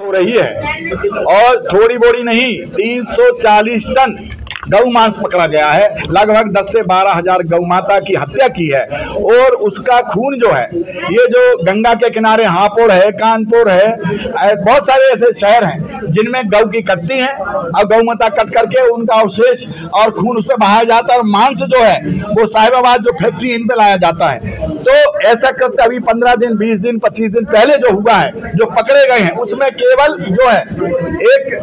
हो रही है और थोड़ी बोरी नहीं 340 टन गौ मांस पकड़ा गया है। लगभग 10 से 12 हजार गौ माता की हत्या की है और उसका खून जो है, ये जो गंगा के किनारे हापुड़ है, कानपुर है, बहुत सारे ऐसे शहर हैं जिनमें गौ की कटती हैं और गौ माता कट करके उनका अवशेष और खून उस पर बहाया जाता है और मांस जो है वो साहिबाबाद जो फैक्ट्री इन पे लाया जाता है। तो ऐसा करते अभी 15 दिन 20 दिन 25 दिन पहले जो हुआ है, जो पकड़े गए हैं, उसमें केवल जो है एक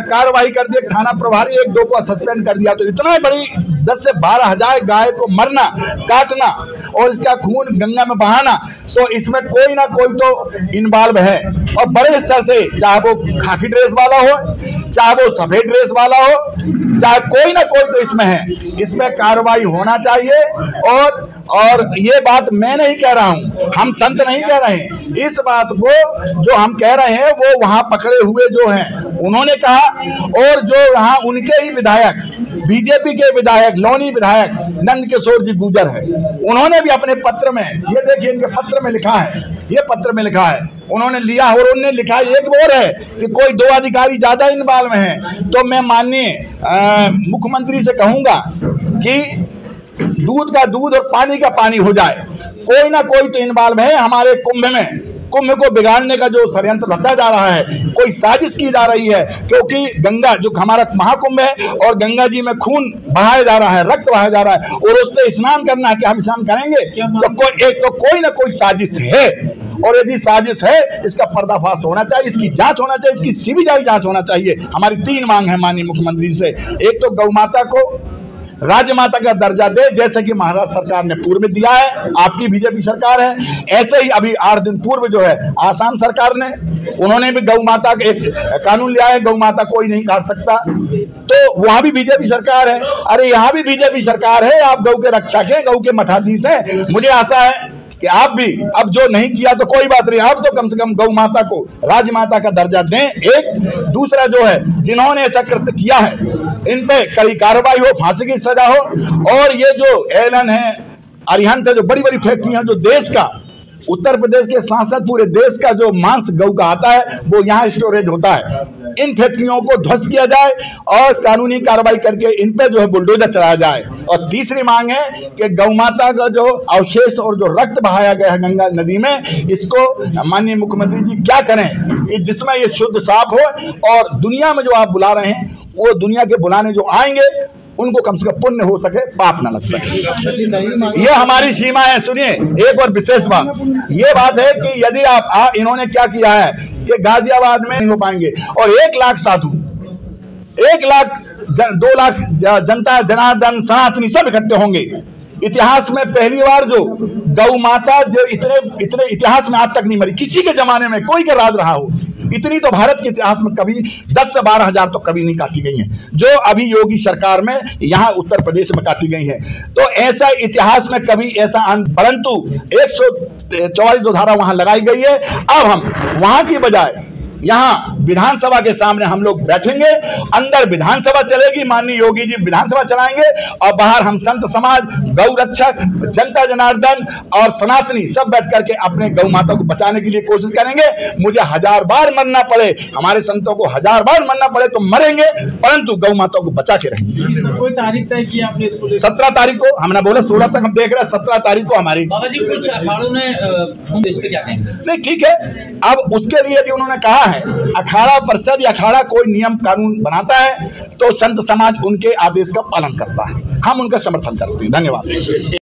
कार्रवाई कर दी, थाना प्रभारी 1-2 को सस्पेंड कर दिया। तो इतना बड़ी 10 से 12 हजार गाय को मरना, काटना और इसका खून गंगा में बहाना, तो इसमें कोई ना कोई तो इन्वॉल्व है और बड़े स्तर से, चाहे वो खाकी ड्रेस वाला हो, चाहे वो सफेद ड्रेस वाला हो, चाहे कोई ना कोई तो इसमें है। इसमें कार्रवाई होना चाहिए और ये बात मैं नहीं कह रहा हूं, हम संत नहीं कह रहे हैं। इस बात को जो हम कह रहे हैं वो वहां पकड़े हुए जो हैं उन्होंने कहा, और जो वहां उनके ही विधायक, बीजेपी के विधायक, लौनी विधायक नंद किशोर जी गुजर है, उन्होंने भी अपने पत्र में, ये देखिए इनके पत्र में लिखा है, ये पत्र में लिखा है, उन्होंने लिया और उन्होंने लिखा एक और है कि कोई 2 अधिकारी ज्यादा इन्वॉल्व में हैं। तो मैं माननीय मुख्यमंत्री से कहूंगा कि दूध का दूध और पानी का पानी हो जाए, कोई ना कोई तो इन्वॉल्व है हमारे कुंभ में। कुंभ को बिगाड़ने का जो षड्यंत्र रचा जा रहा है, कोई साजिश की जा रही है, क्योंकि गंगा जो हमारा महाकुंभ है और गंगा जी में खून बहाया जा रहा है, रक्त बहाया जा रहा है और उससे स्नान करना है। क्या हम स्नान करेंगे? तो कोई ना कोई साजिश है और यदि साजिश है इसका पर्दाफाश होना चाहिए, इसकी जांच होना चाहिए, इसकी सीबीआई जांच होना चाहिए। हमारी 3 मांग है माननीय मुख्यमंत्री से। एक तो गौ माता को राज्य माता का दर्जा दे, जैसे कि महाराष्ट्र सरकार ने पूर्व में दिया है, आपकी बीजेपी सरकार है। ऐसे ही अभी 8 दिन पूर्व जो है आसाम सरकार ने, उन्होंने भी गौ माता का एक कानून लिया है, गौ माता कोई नहीं काट सकता, तो वहां भी बीजेपी सरकार है। अरे यहाँ भी बीजेपी सरकार है, आप गौ के रक्षक हैं, गौ के मठाधीश हैं। मुझे आशा है कि आप भी, अब जो नहीं किया तो कोई बात नहीं, आप तो कम से कम गौ माता को राजमाता का दर्जा दें। एक दूसरा जो है, जिन्होंने ऐसा कृत्य किया है इन पे कड़ी कार्रवाई हो, फांसी की सजा हो। और ये जो एलन है, अरिहंत है, जो बड़ी बड़ी फैक्ट्रियां जो देश का, उत्तर प्रदेश के साथ साथ पूरे देश का जो मांस गौ का आता है वो यहाँ स्टोरेज होता है, इन फैक्ट्रियों को ध्वस्त किया जाए और कानूनी कार्रवाई करके इन पे जो है बुलडोजर चलाया जाए। और तीसरी मांग है कि गौ माता का जो अवशेष और जो रक्त बहाया गया है गंगा नदी में, इसको माननीय मुख्यमंत्री जी क्या करें कि जिसमें ये शुद्ध साफ हो और दुनिया में जो आप बुला रहे हैं वो दुनिया के बुलाने जो आएंगे उनको कम से कम पुण्य हो सके, पाप ना लग सके। ये हमारी सीमा है। सुनिए एक और विशेष बात, ये बात है कि यदि आप इन्होंने क्या किया है कि गाजियाबाद में नहीं हो पाएंगे और 1 लाख साधु, 1 लाख 2 लाख जनता, जनार्दन, सनातनी सब इकट्ठे होंगे। इतिहास में पहली बार जो गौ माता जो इतने इतिहास में आज तक नहीं मरी, किसी के जमाने में कोई का राज रहा हो, इतनी तो भारत के इतिहास में कभी 10 से 12 हजार तो कभी नहीं काटी गई हैं, जो अभी योगी सरकार में यहाँ उत्तर प्रदेश में काटी गई हैं। तो ऐसा इतिहास में कभी ऐसा, परंतु 144 धारा वहां लगाई गई है। अब हम वहां की बजाय यहाँ विधानसभा के सामने हम लोग बैठेंगे, अंदर विधानसभा चलेगी, माननीय योगी जी विधानसभा चलाएंगे और बाहर हम संत समाज, गौ रक्षक, जनता जनार्दन और सनातनी सब बैठ करके अपने गौ माता को बचाने के लिए कोशिश करेंगे। मुझे 1000 बार मरना पड़े, हमारे संतों को 1000 बार मरना पड़े तो मरेंगे, परंतु गौ माता को बचा के रहेंगे। कोई तारीख तय की आपने इसको? 17 तारीख को, हमने बोला 16 तक हम देख रहे हैं, 17 तारीख को हमारी। बाबा जी कुछ अखाड़ों ने इस पे क्या कहेंगे? नहीं ठीक है, अब उसके लिए यदि उन्होंने कहा अखाड़ा परिषद या अखाड़ा कोई नियम कानून बनाता है तो संत समाज उनके आदेश का पालन करता है, हम उनका समर्थन करते हैं। धन्यवाद।